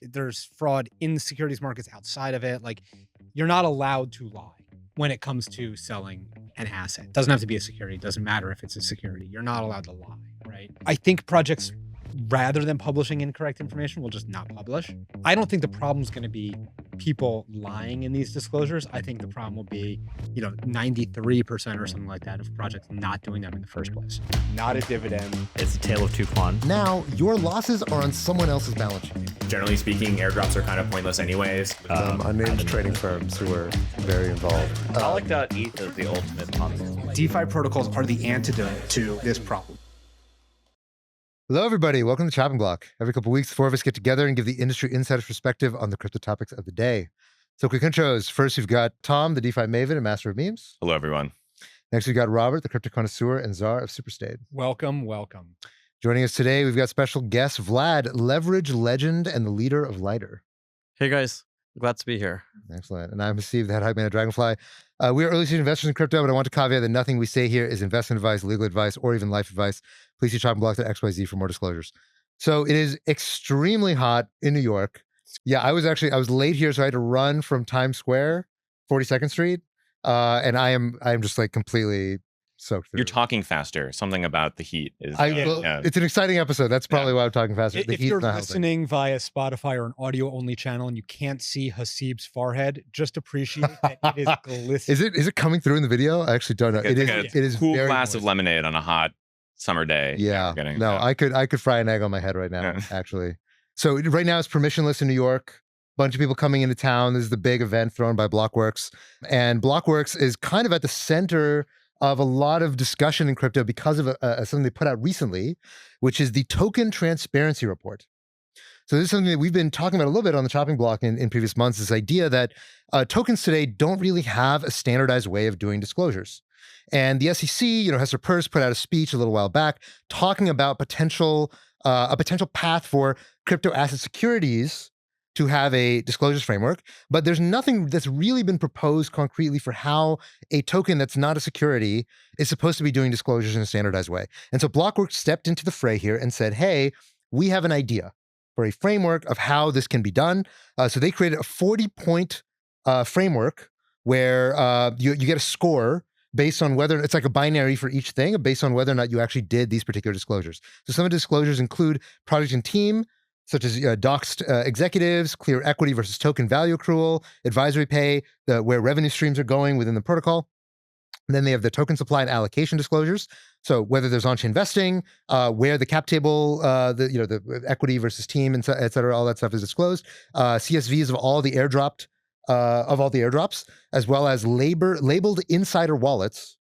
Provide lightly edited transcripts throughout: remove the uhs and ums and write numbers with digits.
There's fraud in the securities markets outside of it. Like, you're not allowed to lie when it comes to selling an asset. It doesn't have to be a security. It doesn't matter if it's a security. You're not allowed to lie, right? I think projects, rather than publishing incorrect information, will just not publish. I don't think the problem's going to be people lying in these disclosures. I think the problem will be, 93% or something like that of projects not doing them in the first place. Not a dividend. It's a tale of two Kwan. Now, your losses are on someone else's balance sheet. Generally speaking, airdrops are kind of pointless anyways. Unnamed trading firms who are very involved. Alec.eth is the ultimate Ponzi. DeFi protocols are the antidote to this problem. Hello, everybody. Welcome to Chopping Block. Every couple of weeks, four of us get together and give the industry insider's perspective on the crypto topics of the day. So quick intros. First, we've got Tom, the DeFi maven and master of memes. Hello, everyone. Next, we've got Robert, the crypto connoisseur and czar of Superstade. Welcome. Joining us today, we've got special guest Vlad, leverage legend and the leader of Lighter. Hey guys, glad to be here. Excellent. And I'm Steve, the head hype man of Dragonfly. We are early stage investors in crypto, but I want to caveat that nothing we say here is investment advice, legal advice, or even life advice. Please see choppingblock.xyz for more disclosures. So it is extremely hot in New York. Yeah, I was late here, so I had to run from Times Square, 42nd Street. And I am just like completely soaked through. You're talking faster. Something about the heat is. It's an exciting episode. That's probably why I'm talking faster. If you're listening via Spotify or an audio-only channel and you can't see Hasib's forehead, just appreciate that it is glistening. Is it coming through in the video? I actually don't know. It is cool very glass of lemonade on a hot summer day. Yeah. I could fry an egg on my head right now, actually. So right now it's permissionless in New York. Bunch of people coming into town. This is the big event thrown by Blockworks. And Blockworks is kind of at the center of a lot of discussion in crypto because of something they put out recently, which is the Token Transparency Report. So this is something that we've been talking about a little bit on the chopping block in previous months, this idea that tokens today don't really have a standardized way of doing disclosures. And the SEC, Hester Peirce put out a speech a little while back talking about a potential path for crypto asset securities to have a disclosures framework, but there's nothing that's really been proposed concretely for how a token that's not a security is supposed to be doing disclosures in a standardized way. And so Blockworks stepped into the fray here and said, hey, we have an idea for a framework of how this can be done. So they created a 40-point framework where you get a score based on whether it's like a binary for each thing, based on whether or not you actually did these particular disclosures. So some of the disclosures include project and team, such as doxed executives, clear equity versus token value accrual, advisory pay, where revenue streams are going within the protocol. And then they have the token supply and allocation disclosures. So whether there's on-chain investing, where the cap table, the equity versus team, and et cetera, all that stuff is disclosed. CSVs of all the airdrops, as well as labeled insider wallets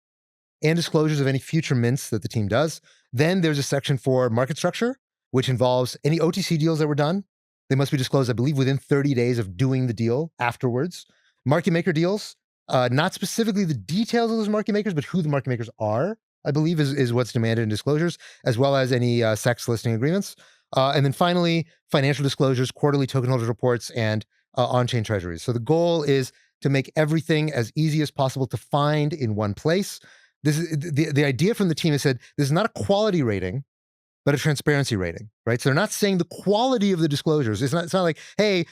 and disclosures of any future mints that the team does. Then there's a section for market structure, which involves any OTC deals that were done. They must be disclosed, I believe, within 30 days of doing the deal afterwards. Market maker deals, not specifically the details of those market makers, but who the market makers are, I believe, is what's demanded in disclosures, as well as any SEC listing agreements. And then finally, financial disclosures, quarterly token holders reports, and on-chain treasuries. So the goal is to make everything as easy as possible to find in one place. This is the idea from the team is said, this is not a quality rating, but a transparency rating, right? So they're not saying the quality of the disclosures. It's not like, hey,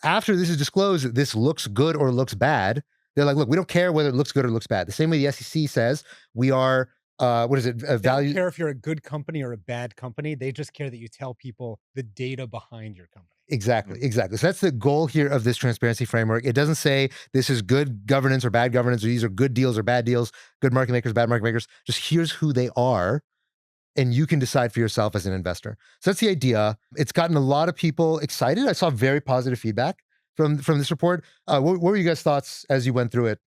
after this is disclosed, this looks good or looks bad. They're like, look, we don't care whether it looks good or looks bad. The same way the SEC says we are, value. They don't care if you're a good company or a bad company. They just care that you tell people the data behind your company. Exactly. So that's the goal here of this transparency framework. It doesn't say this is good governance or bad governance, or these are good deals or bad deals, good market makers, bad market makers. Just here's who they are, and you can decide for yourself as an investor. So that's the idea. It's gotten a lot of people excited. I saw very positive feedback from this report. What were you guys' thoughts as you went through it?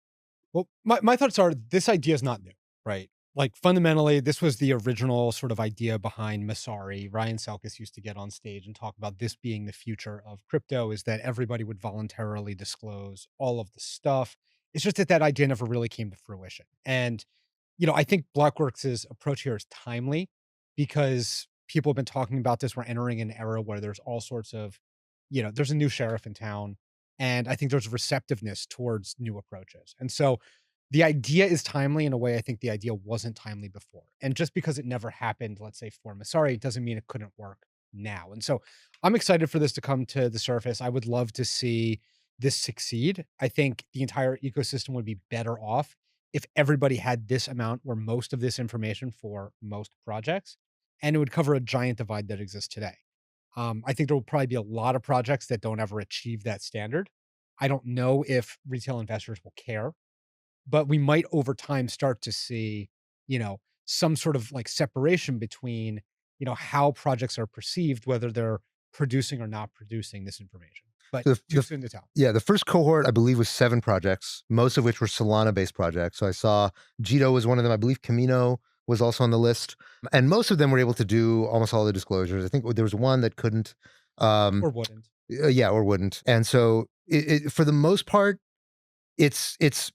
Well, my thoughts are this idea is not new, right? Like fundamentally, this was the original sort of idea behind Masari. Ryan Selkis used to get on stage and talk about this being the future of crypto, is that everybody would voluntarily disclose all of the stuff. It's just that idea never really came to fruition. And, I think Blockworks' approach here is timely because people have been talking about this. We're entering an era where there's all sorts of, there's a new sheriff in town. And I think there's receptiveness towards new approaches. And so the idea is timely in a way I think the idea wasn't timely before. And just because it never happened, let's say for Masari, doesn't mean it couldn't work now. And so I'm excited for this to come to the surface. I would love to see this succeed. I think the entire ecosystem would be better off if everybody had this amount or most of this information for most projects, and it would cover a giant divide that exists today. I think there will probably be a lot of projects that don't ever achieve that standard. I don't know if retail investors will care, but we might over time start to see, some sort of like separation between, how projects are perceived, whether they're producing or not producing this information. But So too soon to tell. yeah, the first cohort, I believe, was 7 projects, most of which were Solana-based projects. So I saw Jito was one of them. I believe Camino was also on the list. And most of them were able to do almost all the disclosures. I think there was one that couldn't. Or wouldn't. Yeah, or wouldn't. And so for the most part, it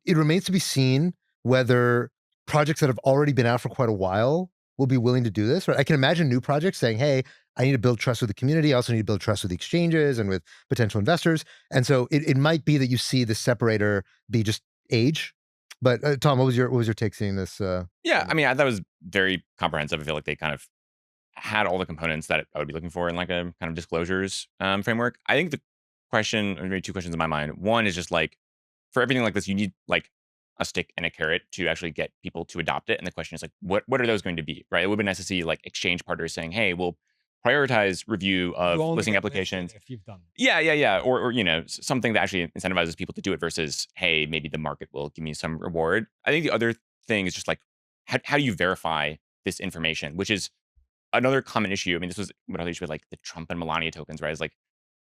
remains to be seen whether projects that have already been out for quite a while will be willing to do this. Right? I can imagine new projects saying, "Hey, I need to build trust with the community. I also need to build trust with the exchanges and with potential investors." And so it might be that you see the separator be just age. But Tom, what was your take seeing this? Yeah, I mean, I thought it was very comprehensive. I feel like they kind of had all the components that I would be looking for in like a kind of disclosures framework. I think the question, or maybe two questions in my mind. One is just like, for everything like this, you need like a stick and a carrot to actually get people to adopt it. And the question is like, what are those going to be, right? It would be nice to see like exchange partners saying, hey, we'll prioritize review of You only listing get listed applications. if you've done it. Yeah. Or something that actually incentivizes people to do it versus, hey, maybe the market will give me some reward. I think the other thing is just like, how do you verify this information, which is another common issue. I mean, this was what other issue with like the Trump and Melania tokens, right? Is like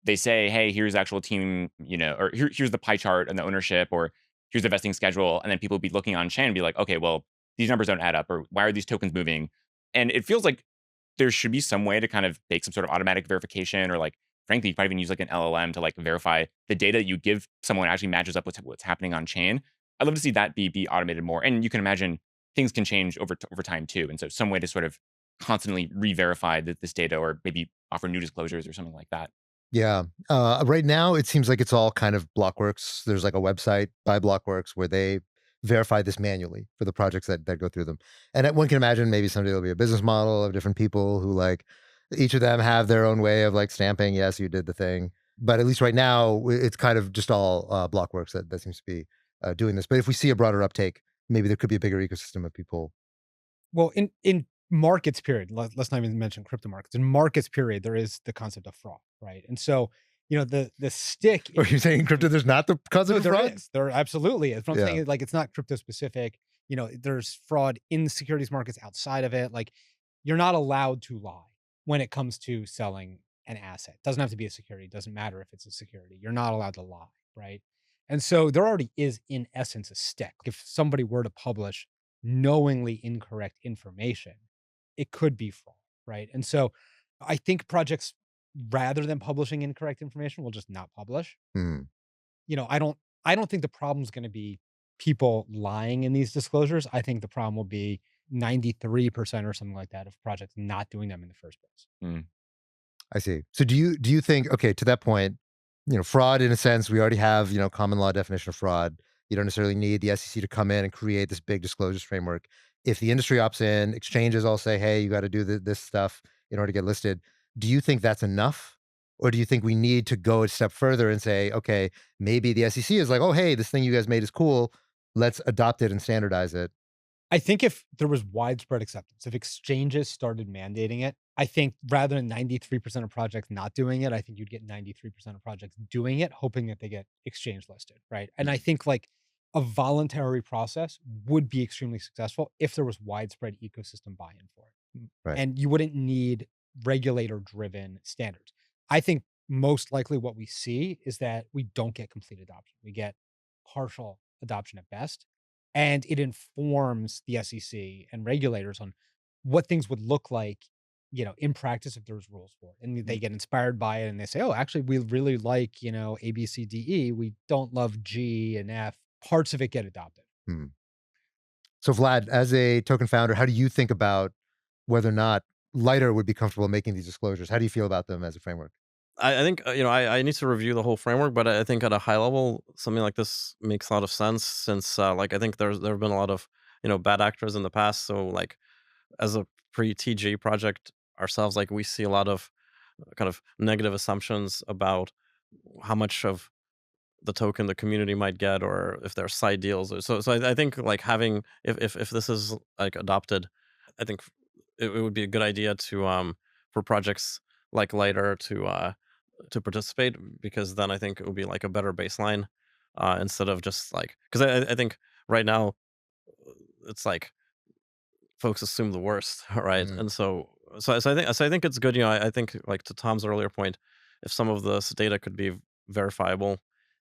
they say, hey, here's the actual team, or here's the pie chart and the ownership, or here's the vesting schedule. And then people would be looking on chain and be like, okay, well, these numbers don't add up, or why are these tokens moving? And it feels like there should be some way to kind of bake some sort of automatic verification, or like, frankly, you might even use like an LLM to like verify the data that you give someone actually matches up with what's happening on chain. I'd love to see that be automated more. And you can imagine things can change over time too. And so some way to sort of constantly re-verify this data, or maybe offer new disclosures or something like that. Yeah. Right now, it seems like it's all kind of Blockworks. There's like a website by Blockworks where they verify this manually for the projects that go through them. And one can imagine maybe someday there'll be a business model of different people who like each of them have their own way of like stamping, yes, you did the thing. But at least right now, it's kind of just all Blockworks that seems to be doing this. But if we see a broader uptake, maybe there could be a bigger ecosystem of people. Well, in markets period, let's not even mention crypto markets. In markets period, there is the concept of fraud, right? And so, the stick. Are you saying in crypto there's not the concept No, of there fraud? is. There absolutely is. But I'm Yeah. saying like it's not crypto specific. There's fraud in the securities markets outside of it. Like you're not allowed to lie when it comes to selling an asset. Doesn't have to be a security. Doesn't matter if it's a security. You're not allowed to lie, right? And so there already is, in essence, a stick. If somebody were to publish knowingly incorrect information, it could be fraud, right? And so I think projects, rather than publishing incorrect information, will just not publish. Hmm. I don't think the problem is going to be people lying in these disclosures. I think the problem will be 93% or something like that of projects not doing them in the first place. I see. So do you think, okay, to that point, fraud in a sense, we already have, common law definition of fraud. You don't necessarily need the SEC to come in and create this big disclosures framework. If the industry opts in, exchanges all say, hey, you got to do this stuff in order to get listed. Do you think that's enough? Or do you think we need to go a step further and say, okay, maybe the SEC is like, oh, hey, this thing you guys made is cool. Let's adopt it and standardize it. I think if there was widespread acceptance, if exchanges started mandating it, I think rather than 93% of projects not doing it, I think you'd get 93% of projects doing it, hoping that they get exchange listed, right? And I think like a voluntary process would be extremely successful if there was widespread ecosystem buy-in for it. Right. And you wouldn't need regulator-driven standards. I think most likely what we see is that we don't get complete adoption. We get partial adoption at best, and it informs the SEC and regulators on what things would look like, in practice if there's rules for it. And they get inspired by it and they say, oh, actually, we really like, A, B, C, D, E. We don't love G and F. Parts of it get adopted. Hmm. So Vlad, as a token founder, how do you think about whether or not Lighter would be comfortable making these disclosures? How do you feel about them as a framework? I think I need to review the whole framework, but I think at a high level, something like this makes a lot of sense since like I think there have been a lot of bad actors in the past. So like as a pre TG project, ourselves. Like we see a lot of kind of negative assumptions about how much of the token the community might get, or if there are side deals. So I think like having if this is like adopted, I think it would be a good idea to for projects like Lighter to participate, because then I think it would be like a better baseline instead of just like, because I think right now it's like folks assume the worst, right? Mm. And so I think it's good. I think like to Tom's earlier point, if some of this data could be verifiable,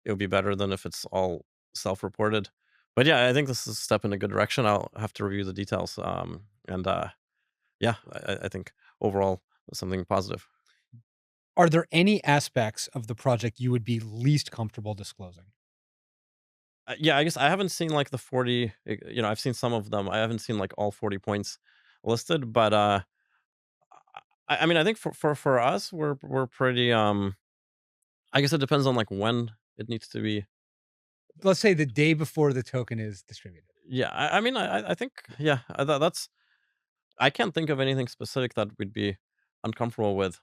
it would be better than if it's all self-reported. But yeah, I think this is a step in a good direction. I'll have to review the details. And yeah, I think overall something positive. Are there any aspects of the project you would be least comfortable disclosing? Yeah, I guess I haven't seen like the 40. I've seen some of them. I haven't seen like all 40 points listed, but I mean, I think for us, we're pretty. I guess it depends on like when it needs to be. Let's say the day before the token is distributed. Yeah, I mean, I think yeah, that's. I can't think of anything specific that we'd be uncomfortable with.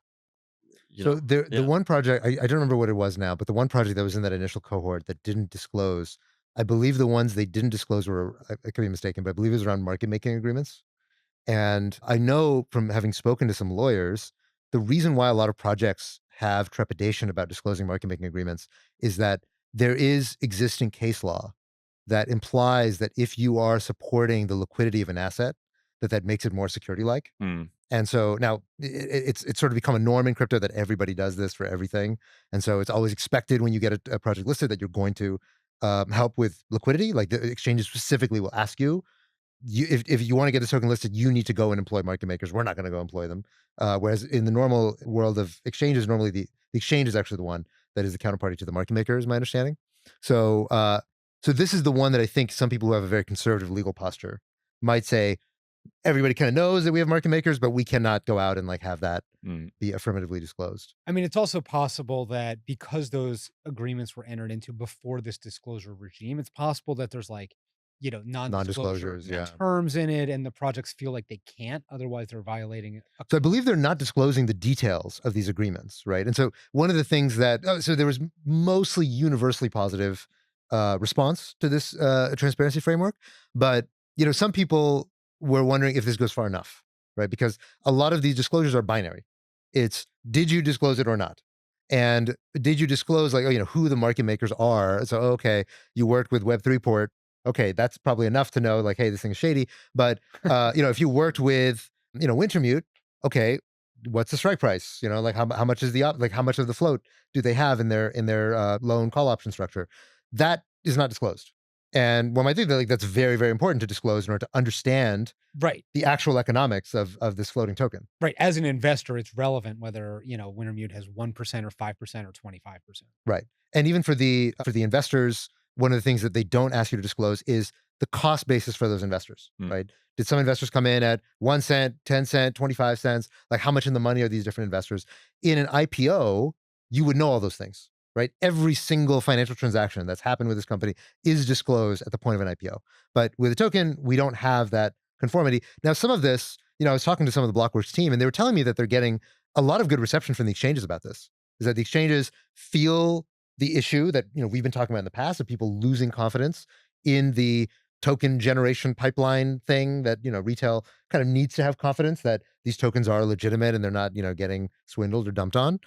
You So know, the yeah, one project, I don't remember what it was now, but the one project that was in that initial cohort that didn't disclose, I believe the ones they didn't disclose were, I could be mistaken, but I believe it was around market making agreements. And I know from having spoken to some lawyers, the reason why a lot of projects have trepidation about disclosing market making agreements is that there is existing case law that implies that if you are supporting the liquidity of an asset, that makes it more security like. Hmm. And so now it's sort of become a norm in crypto that everybody does this for everything. And so it's always expected when you get a project listed that you're going to help with liquidity. Like the exchanges specifically will ask you, if you want to get this token listed, you need to go and employ market makers. We're not going to go employ them. Whereas in the normal world of exchanges, normally the exchange is actually the one that is the counterparty to the market maker, is my understanding. So so this is the one that I think some people who have a very conservative legal posture might say, everybody kind of knows that we have market makers, but we cannot go out and like have that Hmm. be affirmatively disclosed. I mean, it's also possible that because those agreements were entered into before this disclosure regime, it's possible that there's like, non-disclosure Non-disclosures, yeah. terms in it, and the projects feel like they can't, otherwise they're violating a So I believe they're not disclosing the details of these agreements, right? And so one of the things that so there was mostly universally positive response to this transparency framework, but some people were wondering if this goes far enough, right? Because a lot of these disclosures are binary. It's did you disclose it or not? And did you disclose like who the market makers are? So okay, you worked with Web3 Port. Okay, that's probably enough to know like, hey, this thing's shady. But if you worked with Wintermute, okay, what's the strike price? Like how much is like how much of the float do they have in their loan call option structure? That is not disclosed. And one might think that like that's very, very important to disclose in order to understand right. the actual economics of this floating token. Right. As an investor, it's relevant whether, Wintermute has 1% or 5% or 25%. Right. And even for the investors, one of the things that they don't ask you to disclose is the cost basis for those investors, Hmm. right? Did some investors come in at 1 cent, 10 cent, 25 cents? Like how much in the money are these different investors? In an IPO, you would know all those things, right? Every single financial transaction that's happened with this company is disclosed at the point of an IPO. But with a token, we don't have that conformity. Now, some of this, I was talking to some of the Blockworks team and they were telling me that they're getting a lot of good reception from the exchanges about this. Is that the exchanges feel the issue that we've been talking about in the past of people losing confidence in the token generation pipeline thing, that retail kind of needs to have confidence that these tokens are legitimate and they're not getting swindled or dumped on.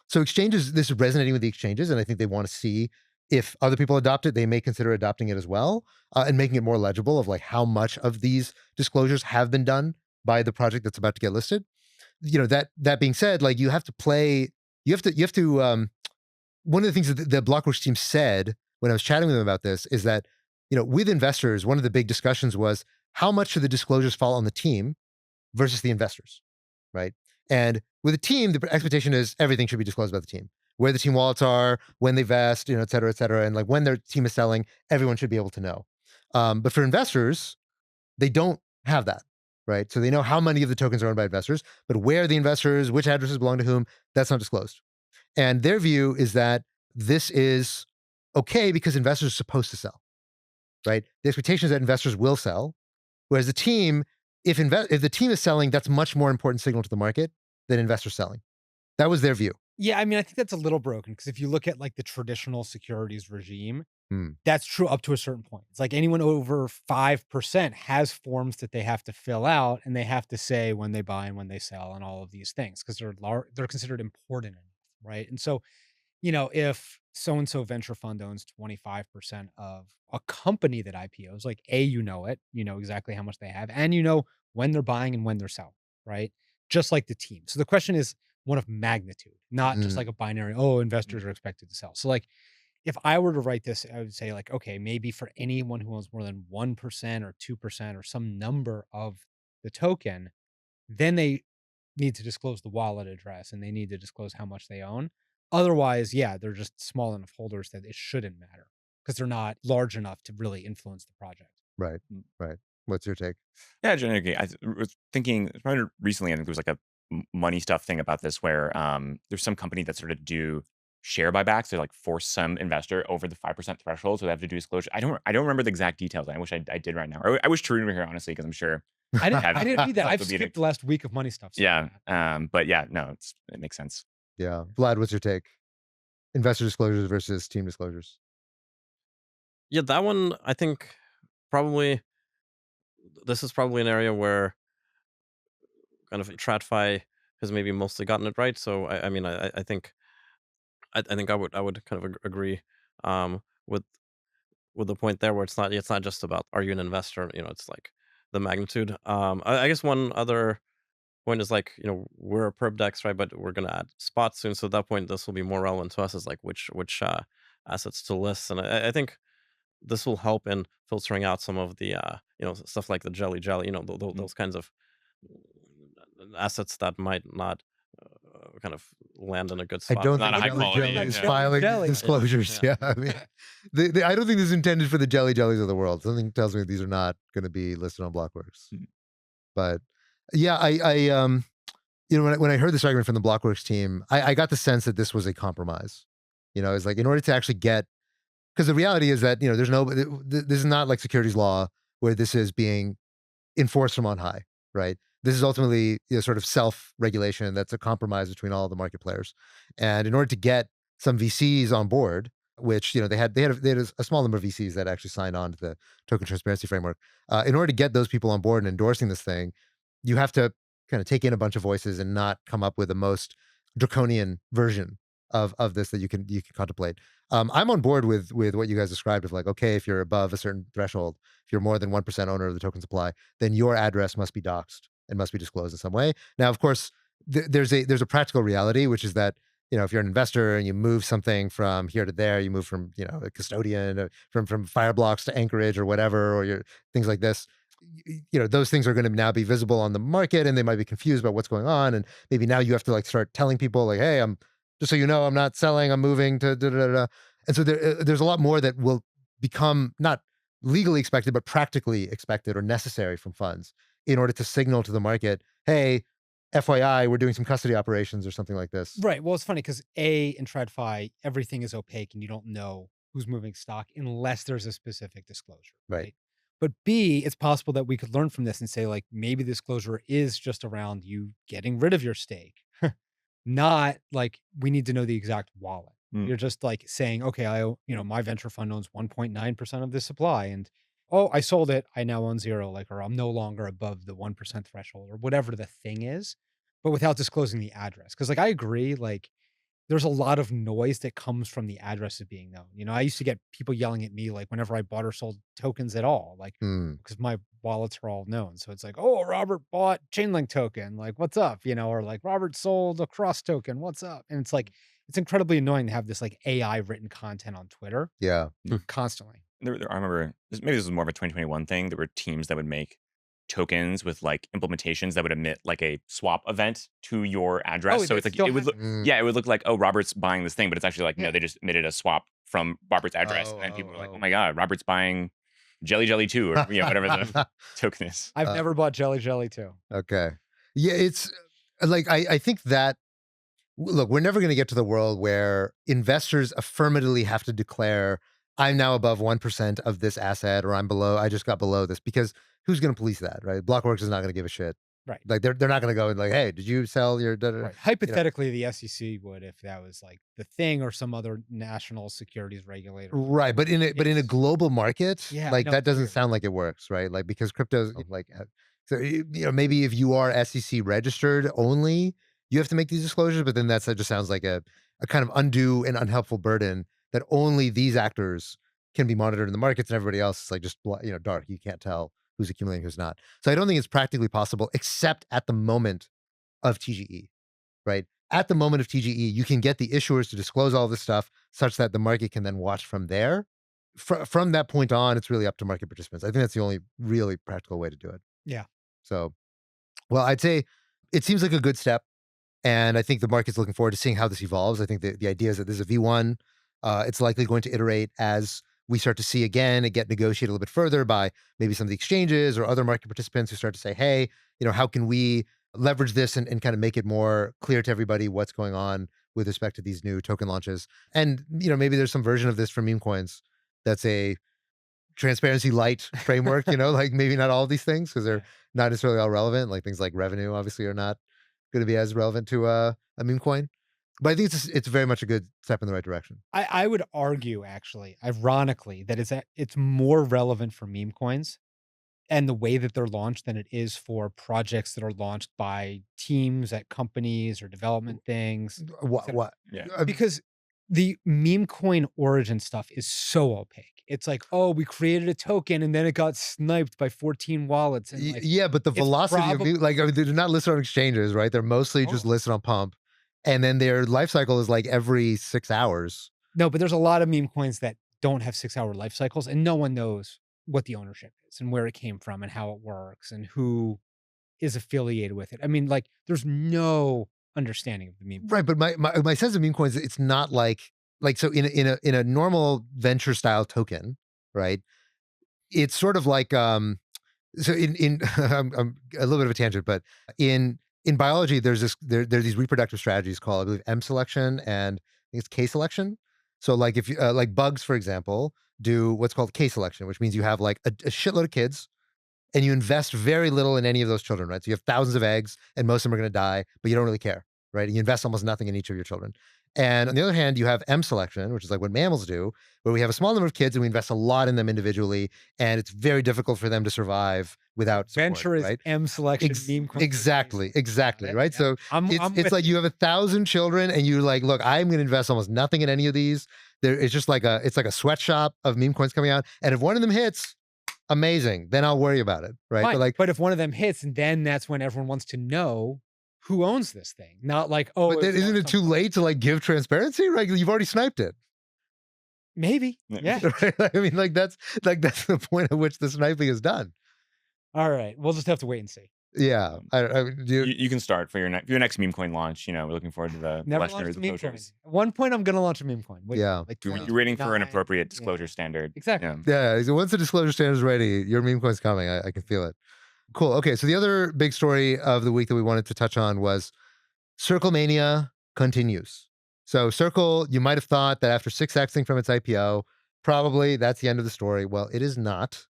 So exchanges, this is resonating with the exchanges, and I think they want to see if other people adopt it, they may consider adopting it as well, and making it more legible of like how much of these disclosures have been done by the project that's about to get listed. That being said, like you have to one of the things that the Blockworks team said when I was chatting with them about this is that with investors, one of the big discussions was how much should the disclosures fall on the team versus the investors, right? And with a team, the expectation is everything should be disclosed about the team, where the team wallets are, when they vest, et cetera, and like when their team is selling, everyone should be able to know. But for investors, they don't have that, right? So they know how many of the tokens are owned by investors, but where the investors, which addresses belong to whom, that's not disclosed. And their view is that this is okay because investors are supposed to sell, right? The expectation is that investors will sell, whereas the team, if the team is selling, that's much more important signal to the market than investors selling. That was their view. Yeah, I mean, I think that's a little broken because if you look at like the traditional securities regime, Hmm. that's true up to a certain point. It's like anyone over 5% has forms that they have to fill out, and they have to say when they buy and when they sell and all of these things because they're considered important enough, right? And so, if so and so venture fund owns 25% of a company that IPOs, like you know it, you know exactly how much they have, and you know when they're buying and when they're selling, right? Just like the team. So the question is one of magnitude, not just like a binary, investors are expected to sell. So like if I were to write this, I would say like, okay, maybe for anyone who owns more than 1% or 2% or some number of the token, then they need to disclose the wallet address and they need to disclose how much they own. Otherwise, yeah, they're just small enough holders that it shouldn't matter because they're not large enough to really influence the project. Right. What's your take? Yeah, generally, was thinking probably recently. I think there was like a money stuff thing about this where there's some company that sort of do share buybacks to like force some investor over the 5% threshold, so they have to do disclosure. I don't remember the exact details. I wish I did right now. I wish Tarun were here honestly because I'm sure. I didn't read that. I've would be skipped the last week of money stuff. So Yeah, but yeah, no, it makes sense. Yeah. Vlad, what's your take? Investor disclosures versus team disclosures. Yeah, that one I think probably this is probably an area where kind of TradFi has maybe mostly gotten it right. So I mean I think I would kind of agree with the point there where it's not just about are you an investor, it's like the magnitude. I guess one other point is like, we're a perp dex, right? But we're gonna add spots soon. So at that point this will be more relevant to us is like which assets to list. And I think this will help in filtering out some of the stuff like the jelly, those kinds of assets that might not kind of land in a good I spot. don't Not think a high Jelly quality, Jelly is yeah. filing Jelly. disclosures. Yeah. Yeah, I mean, I don't think this is intended for the jellies of the world. Something tells me these are not going to be listed on Blockworks. Mhm. But yeah, when I heard this argument from the Blockworks team, I got the sense that this was a compromise. It's like in order to actually get, because the reality is that there's this is not like securities law where this is being enforced from on high, right? This is ultimately sort of self-regulation that's a compromise between all the market players. And in order to get some VCs on board, which they had a small number of VCs that actually signed on to the token transparency framework. In order to get those people on board and endorsing this thing, you have to kind of take in a bunch of voices and not come up with the most draconian version of this that you can contemplate. I'm on board with what you guys described of like, okay, if you're above a certain threshold, if you're more than 1% owner of the token supply, then your address must be doxed and must be disclosed in some way. Now, of course, there's a practical reality, which is that if you're an investor and you move something from here to there, you move from a custodian from Fireblocks to Anchorage or whatever, or your things like this. Those things are going to now be visible on the market, and they might be confused about what's going on, and maybe now you have to like start telling people like, hey, I'm just so you know, I'm not selling, I'm moving to da da da. And so there's a lot more that will become not legally expected, but practically expected or necessary from funds in order to signal to the market, hey, FYI, we're doing some custody operations or something like this. Right. Well, it's funny because in TradFi, everything is opaque and you don't know who's moving stock unless there's a specific disclosure. Right. But B, it's possible that we could learn from this and say, like, maybe the disclosure is just around you getting rid of your stake, not like we need to know the exact wallet. You're just like saying, okay, my venture fund owns 1.9% of the supply, and I sold it. I now own 0, or I'm no longer above the 1% threshold, or whatever the thing is, but without disclosing the address. Because I agree, like there's a lot of noise that comes from the addresses being known. I used to get people yelling at me like whenever I bought or sold tokens at all, like because my wallets are all known. So it's like, oh, Robert bought Chainlink token, like what's up, or like Robert sold a cross token, what's up? And it's like it's incredibly annoying to have this like AI written content on Twitter. Yeah. Constantly. I remember maybe this was more of a 2021 thing. There were teams that would make tokens with like implementations that would emit like a swap event to your address. So it's like it would look, it would look like, oh, Robert's buying this thing, but it's actually like, no, they just emitted a swap from Robert's address, and then people were like, oh my god, Robert's buying Jelly 2 or whatever the token is. I've never bought Jelly 2. Okay. Yeah, it's like I think that look, we're never going to get to the world where investors affirmatively have to declare I'm now above 1% of this asset, or I just got below this, because who's going to police that, right? Blockworks is not going to give a shit. Right. Like they're not going to go and like, hey, did you sell your Right. Hypothetically, the SEC would if that was like the thing, or some other national securities regulator. Right, but in a global market, Yeah, like no, that doesn't clearly. sound like it works, right? Like because crypto's like, so maybe if you are SEC registered only, you have to make these disclosures, but then that just sounds like a kind of undue and unhelpful burden that only these actors can be monitored in the markets, and everybody else is like just dark. You can't tell who's accumulating, who's not. So I don't think it's practically possible, except at the moment of TGE, right? At the moment of TGE, you can get the issuers to disclose all this stuff such that the market can then watch from there. From that point on, it's really up to market participants. I think that's the only really practical way to do it. Yeah. So, well, I'd say it seems like a good step. And I think the market's looking forward to seeing how this evolves. I think the idea is that this is a V1. It's likely going to iterate as we start to see again and get negotiated a little bit further by maybe some of the exchanges or other market participants who start to say, hey, how can we leverage this and kind of make it more clear to everybody what's going on with respect to these new token launches. And, maybe there's some version of this for meme coins that's a transparency light framework, like maybe not all of these things because they're not necessarily all relevant. Like things like revenue obviously are not going to be as relevant to a meme coin. But I think it's very much a good step in the right direction. I would argue, actually, ironically, that it's more relevant for meme coins and the way that they're launched than it is for projects that are launched by teams at companies or development things. What? Yeah. Because the meme coin origin stuff is so opaque. It's like, oh, we created a token and then it got sniped by 14 wallets. And like, yeah, but the velocity of meme, like, I mean, they're not listed on exchanges, right? They're mostly just listed on Pump. And then their life cycle is like every 6 hours. No, but there's a lot of meme coins that don't have 6-hour life cycles, and no one knows what the ownership is and where it came from and how it works and who is affiliated with it. I mean, like, there's no understanding of the meme. Right, but my sense of meme coins, it's not like so in a normal venture style token, right? It's sort of like so in I'm a little bit of a tangent, but in biology, there are these reproductive strategies called, I believe, M selection and I think it's K selection. So like if you like bugs, for example, do what's called K selection, which means you have like a shitload of kids and you invest very little in any of those children, right? So you have thousands of eggs and most of them are going to die, but you don't really care, right? And you invest almost nothing in each of your children. And on the other hand, you have M selection, which is like what mammals do, where we have a small number of kids and we invest a lot in them individually, and it's very difficult for them to survive without support, venture is right? M selection. Meme coins Exactly, Yeah, right? yeah. So it's like you have 1,000 children and you're like, look, I'm going to invest almost nothing in any of these. It's just like it's like a sweatshop of meme coins coming out, and if one of them hits, amazing, then I'll worry about it, right? Fine. But if one of them hits, and then that's when everyone wants to know who owns this thing. Not like, oh, but then isn't it too late to like give transparency? Right? You've already sniped it. Maybe. Yeah. Right? I mean, that's the point at which the sniping is done. All right. We'll just have to wait and see. Yeah. You can start for your next meme coin launch. We're looking forward to the Never legendary launched a meme coin. disclosures. At one point, I'm going to launch a meme coin. Wait, Yeah. Like You're waiting for an 2029. appropriate disclosure standard. Exactly. Yeah. So once the disclosure standard is ready, your meme coin's coming. I can feel it. Cool. Okay. So the other big story of the week that we wanted to touch on was Circle Mania continues. So Circle, you might have thought that after 6xing from its IPO, probably that's the end of the story. Well, it is not.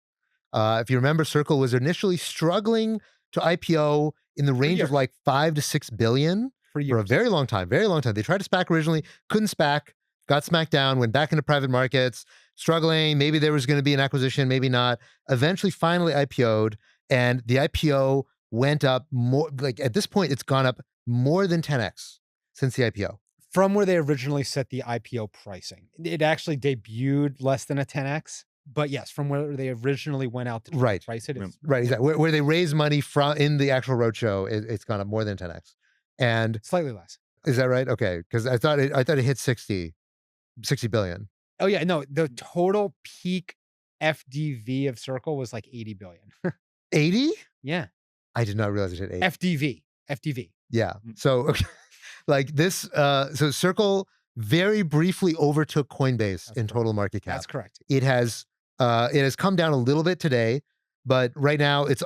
If you remember, Circle was initially struggling to IPO in the range of like 5 to 6 billion for a very long time. Very long time. They tried to SPAC originally, couldn't SPAC, got smacked down, went back into private markets, struggling. Maybe there was going to be an acquisition, maybe not. Eventually, finally IPO'd, and the IPO went up more. Like at this point, it's gone up more than 10x since the IPO. From where they originally set the IPO pricing. It actually debuted less than a 10x. But yes, from where they originally went out to price it. Right, exactly. Where they raise money from in the actual roadshow, it's gone up more than 10x. And slightly less. Is that right? Okay. Because I thought it hit 60 billion. Oh yeah, no, the total peak FDV of Circle was like 80 billion. 80? Yeah. I did not realize it hit 80. FDV. Yeah. So okay. Like this, so Circle very briefly overtook Coinbase in total market cap. That's correct. It has come down a little bit today, but right now it's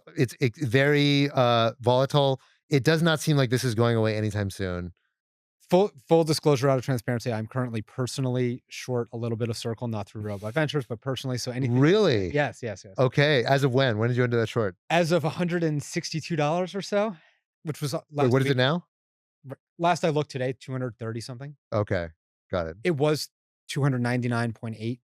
very volatile. It does not seem like this is going away anytime soon. Full disclosure, out of transparency, I'm currently personally short a little bit of Circle, not through Robot Ventures, but personally. So anything. Really? Yes. Okay. As of when? When did you enter that short? As of $162 or so, which was Wait, last what is week. it now? Last I looked today, 230 something. Okay. Got it. It was 299.8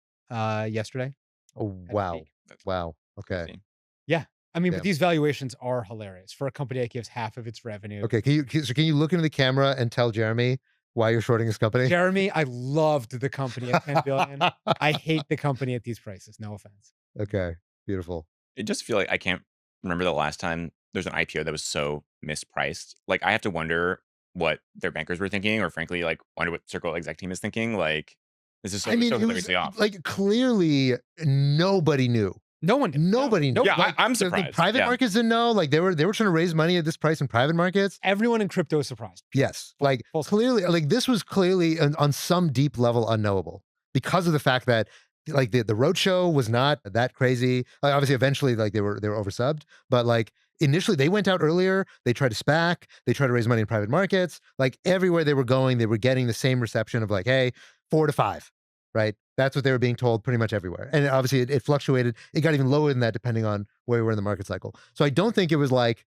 yesterday. Oh, at wow. peak. Wow. Okay. Crazy. Yeah. I mean, Yeah. but these valuations are hilarious for a company that gives half of its revenue. Okay. Can you look into the camera and tell Jeremy why you're shorting his company? Jeremy, I loved the company at 10 billion. I hate the company at these prices. No offense. Okay. Beautiful. It just feel like I can't remember the last time there's an IPO that was so mispriced. Like I have to wonder what their bankers were thinking, or frankly, like wonder what Circle exec team is thinking. Like this is so, I mean, so it was hilariously off. like clearly nobody knew. No one did. Nobody knew. Yeah, Like, I'm the surprised. private Yeah. markets didn't know. Like they were trying to raise money at this price in private markets. Everyone in crypto is surprised. Yes. Like full stop. clearly, like this was clearly on some deep level unknowable because of the fact that like the roadshow was not that crazy. Like, obviously, eventually, like they were oversubbed, but like initially they went out earlier. They tried to SPAC. They tried to raise money in private markets. Like everywhere they were going, they were getting the same reception of like, hey, 4 to 5, right? That's what they were being told pretty much everywhere. And obviously, it fluctuated. It got even lower than that depending on where we were in the market cycle. So I don't think it was like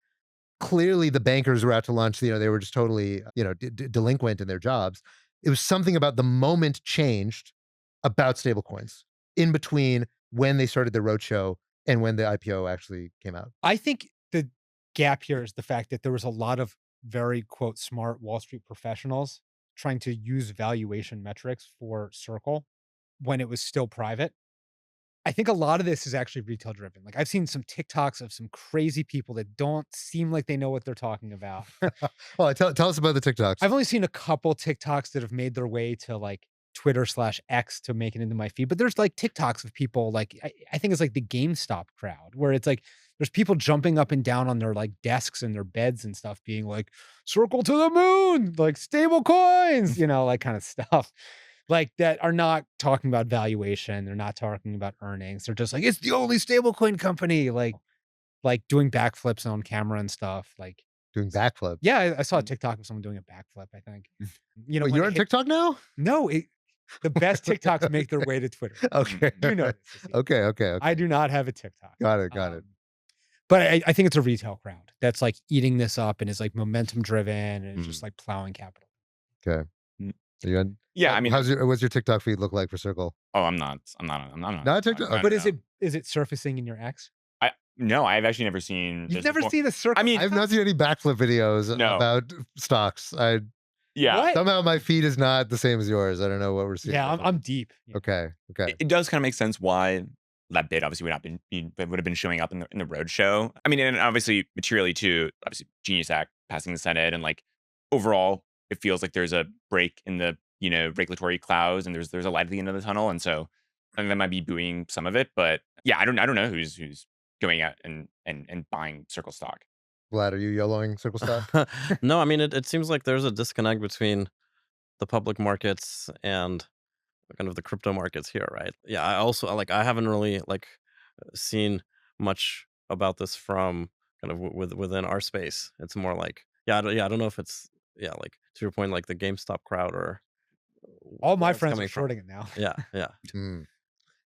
clearly the bankers were out to lunch. You know, they were just totally, you know, delinquent in their jobs. It was something about the moment changed about stablecoins in between when they started the roadshow and when the IPO actually came out. I think the gap here is the fact that there was a lot of very, quote, smart Wall Street professionals trying to use valuation metrics for Circle when it was still private. I think a lot of this is actually retail driven. Like I've seen some TikToks of some crazy people that don't seem like they know what they're talking about. Oh, tell us about the TikToks. I've only seen a couple TikToks that have made their way to like Twitter/X to make it into my feed, but there's like TikToks of people like I think it's like the GameStop crowd where it's like there's people jumping up and down on their like desks and their beds and stuff, being like "Circle to the moon," like stable coins, you know, like kind of stuff. Like that are not talking about valuation. They're not talking about earnings. They're just like, it's the only stablecoin company, like doing backflips on camera and stuff. Like, Doing backflips. yeah, I saw a TikTok of someone doing a backflip, I think. You know, Wait, when you're it on hit- TikTok now? No, the best TikToks make their way to Twitter. Okay. You know this. Okay. I do not have a TikTok. Got it. But I think it's a retail crowd that's like eating this up and is like momentum driven and is just like plowing capital. Okay. Are you on? Yeah, I mean, what's your TikTok feed look like for Circle? oh, I'm not on Not TikTok? I don't But know. is it surfacing in your X? No, I've actually never seen. You've this never before. seen a Circle? I mean, I've not seen any backflip videos No. about stocks. Yeah, What? Somehow my feed is not the same as yours. I don't know what we're seeing. Yeah, I'm deep. Yeah. Okay. it does kind of make sense why that bid obviously would have been showing up in the roadshow. I mean, and obviously materially too. Obviously, Genius Act passing the Senate, and like overall, it feels like there's a break in the regulatory clouds, and there's a light at the end of the tunnel, and so I think that might be buoying some of it. But yeah, I don't know who's going out and buying Circle stock. Vlad, are you YOLOing Circle stock? No, I mean it seems like there's a disconnect between the public markets and kind of the crypto markets here, right? Yeah, I also I haven't really seen much about this from kind of within our space. It's more like I don't know if it's like to your point, like the GameStop crowd or All my where it's friends are coming from. shorting it now. Yeah. Hmm.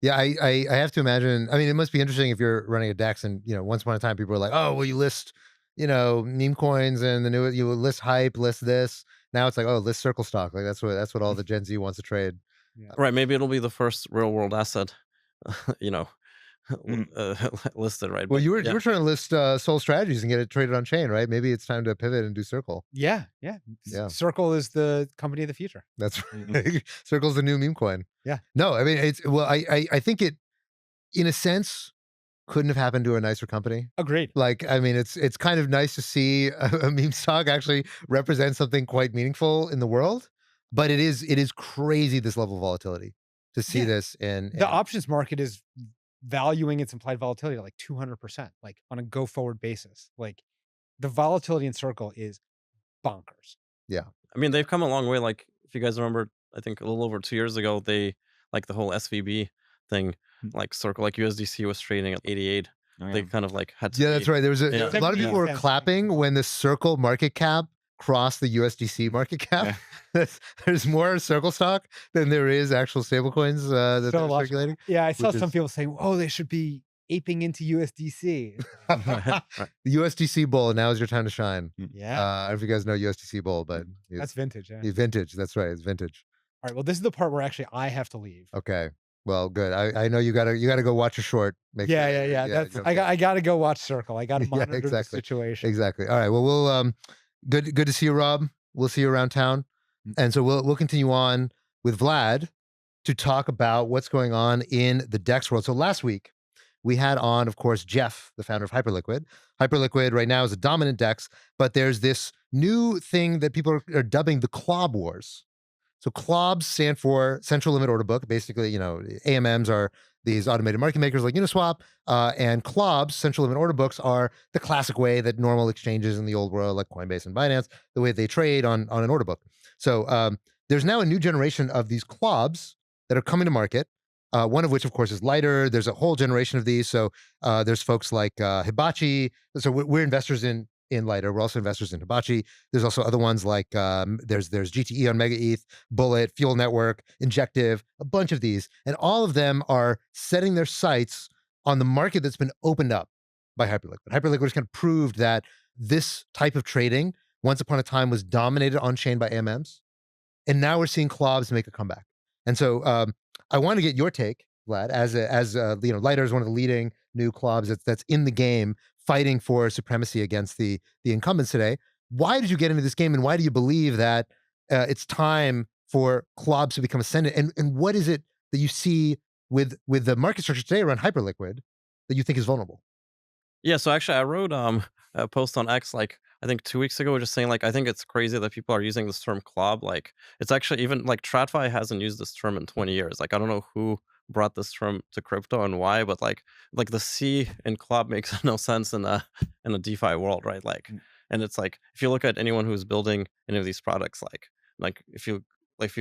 Yeah, I have to imagine. I mean, it must be interesting if you're running a DEX and once upon a time people were like, oh, well, you list meme coins and the new you list hype, list this. Now it's like, oh, list Circle stock. Like that's what all the Gen Z wants to trade. Right. Maybe it'll be the first real world asset, listed, right? Well, But you were yeah. trying to list Soul Strategies and get it traded on chain, right? Maybe it's time to pivot and do Circle. Yeah. Yeah. Circle is the company of the future. That's right. Circle's the new meme coin. Yeah. No, I mean I think it, in a sense, couldn't have happened to a nicer company. Agreed. Like, I mean, it's kind of nice to see a meme stock actually represent something quite meaningful in the world, but it is crazy this level of volatility to see Yeah. this in The options market is valuing its implied volatility at like 200%, like on a go forward basis. Like the volatility in Circle is bonkers. I mean, they've come a long way. Like, if you guys remember, I think a little over 2 years ago, they the whole SVB thing, like Circle, like USDC was trading at 88. Oh, yeah. They kind of had to. Yeah, that's right. There was a Yeah. lot of people were 70 cents. clapping when the Circle market cap cross the USDC market cap. Yeah. There's more Circle stock than there is actual stablecoins that So they're logical. circulating. Yeah, I saw which some is- people saying, "Oh, they should be aping into USDC." It's like, Right. The USDC bull, now is your time to shine. yeah, I don't know if you guys know USDC bull, but that's vintage. Yeah. he's vintage. That's right, it's vintage. All right. Well, this is the part where actually I have to leave. Okay, well, good. I know you gotta go watch a short. Make Yeah, sure- yeah. you That's don't I got to go watch Circle. I got to Yeah, monitor the exactly. situation. Exactly. All right. Well, we'll good to see you, Rob. We'll see you around town, and so we'll continue on with Vlad to talk about what's going on in the DEX world. So last week we had on, of course, Jeff, the founder of Hyperliquid. Hyperliquid right now is a dominant DEX, but there's this new thing that people are dubbing the CLOB Wars. So CLOBs stand for Central Limit Order Book. Basically, AMMs are these automated market makers like Uniswap, and CLOBs, Central Limit Order Books, are the classic way that normal exchanges in the old world, like Coinbase and Binance, the way they trade on an order book. So there's now a new generation of these CLOBs that are coming to market. One of which, of course, is lighter. There's a whole generation of these. So there's folks like Hibachi. So we're investors in Lighter. We're also investors in Hibachi. There's also other ones like there's GTE on Mega ETH, Bullet, Fuel Network, Injective, a bunch of these, and all of them are setting their sights on the market that's been opened up by Hyperliquid. Hyperliquid has kind of proved that this type of trading, once upon a time, was dominated on chain by AMMs, and now we're seeing CLOBs make a comeback. And so I want to get your take, Vlad, as Lighter is one of the leading new CLOBs that's in the game, fighting for supremacy against the incumbents today. Why did you get into this game, and why do you believe that it's time for CLOBs to become ascendant? And what is it that you see with the market structure today around Hyperliquid that you think is vulnerable? Yeah, so actually I wrote a post on X like I think 2 weeks ago just saying like I think it's crazy that people are using this term CLOB. Like it's actually even like TradFi hasn't used this term in 20 years. Like I don't know who brought this term to crypto and why, but like the C in CLOB makes no sense in a DeFi world, right? Like and it's like if you look at anyone who's building any of these products, like if you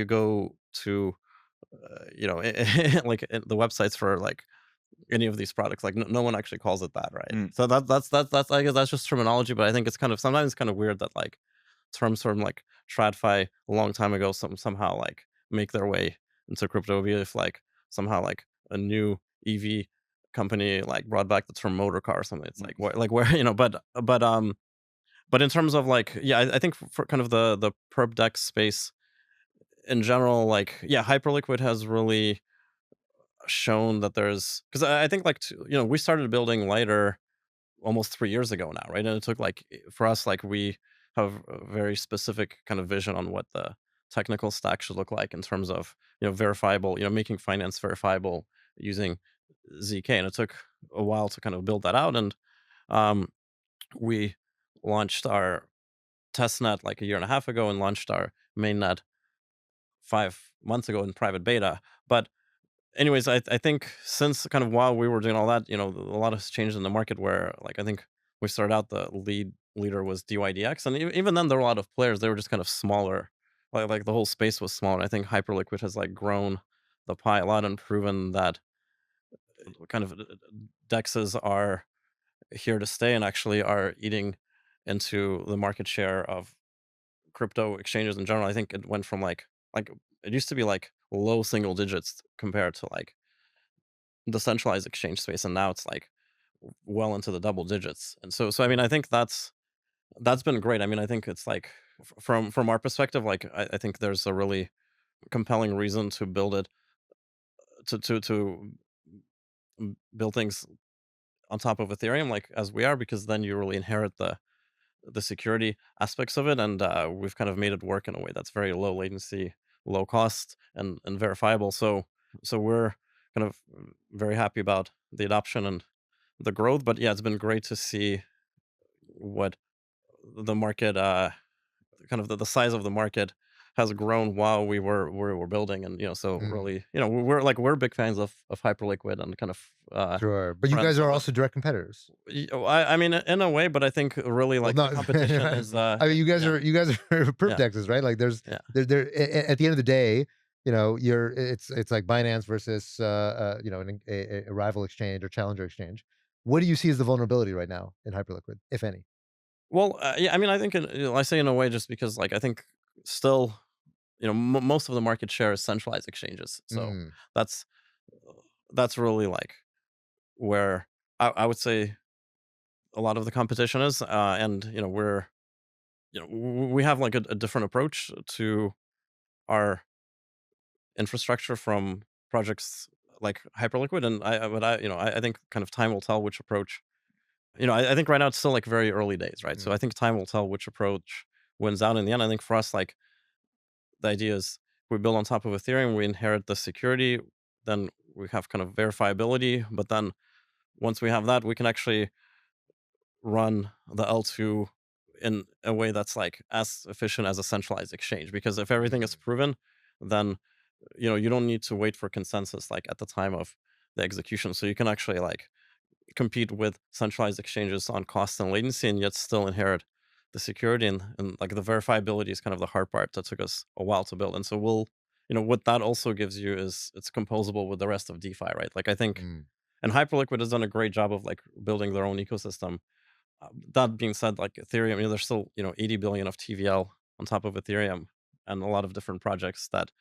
go to like the websites for like any of these products, like no one actually calls it that, right? So that's I guess that's just terminology, but I think it's kind of sometimes it's kind of weird that like terms from like TradFi a long time ago somehow like make their way into crypto. Be if like somehow like a new EV company like brought back the term motor car or something. It's like where but in terms of like I think for kind of the perp dex space in general, like Hyperliquid has really shown that there's because I think like we started building Lighter almost 3 years ago now, right? And it took like for us like we have a very specific kind of vision on what the technical stack should look like in terms of verifiable, making finance verifiable using ZK, and it took a while to kind of build that out. And we launched our testnet like a year and a half ago and launched our mainnet 5 months ago in private beta. But anyways, I think since kind of while we were doing all that, a lot has changed in the market where like I think we started out the leader was DYDX, and even then there were a lot of players. They were just kind of smaller, like the whole space was smaller. I think Hyperliquid has like grown the pie a lot and proven that kind of dexes are here to stay and actually are eating into the market share of crypto exchanges in general. I think it went from like it used to be like low single digits compared to like the centralized exchange space, and now it's like well into the double digits. And so I mean I think that's been great. I mean I think it's like from our perspective, like I think there's a really compelling reason to build it to build things on top of Ethereum like as we are, because then you really inherit the security aspects of it, and we've kind of made it work in a way that's very low latency, low cost, and verifiable. So we're kind of very happy about the adoption and the growth. But yeah, it's been great to see what the market, kind of the size of the market has grown while we were building, and so really, we're big fans of Hyperliquid and kind of Sure, but you friends guys of are it. also direct competitors. I mean, in a way, but I think really Well, like no, the competition is. I mean, you guys are perp Yeah. dexes, right? Like, there's Yeah. at the end of the day, it's like Binance versus a rival exchange or challenger exchange. What do you see as the vulnerability right now in Hyperliquid, if any? Well, yeah, I mean, I think I say in a way just because like I think still, most of the market share is centralized exchanges. So Mm, that's that's really like where I would say a lot of the competition is, and we have like a different approach to our infrastructure from projects like Hyperliquid, and I think kind of time will tell which approach. I think right now it's still like very early days, right? So mm, I think time will tell which approach wins out in the end. I think for us, like the idea is we build on top of Ethereum, we inherit the security, then we have kind of verifiability, but then once we have that, we can actually run the L2 in a way that's like as efficient as a centralized exchange. Because if everything is mm, proven, then you don't need to wait for consensus like at the time of the execution. So you can actually like compete with centralized exchanges on cost and latency and yet still inherit the security and like the verifiability is kind of the hard part that took us a while to build. And so what that also gives you is it's composable with the rest of DeFi, right? Like I think mm, and Hyperliquid has done a great job of like building their own ecosystem. That being said, like Ethereum, there's still 80 billion of TVL on top of Ethereum, and a lot of different projects that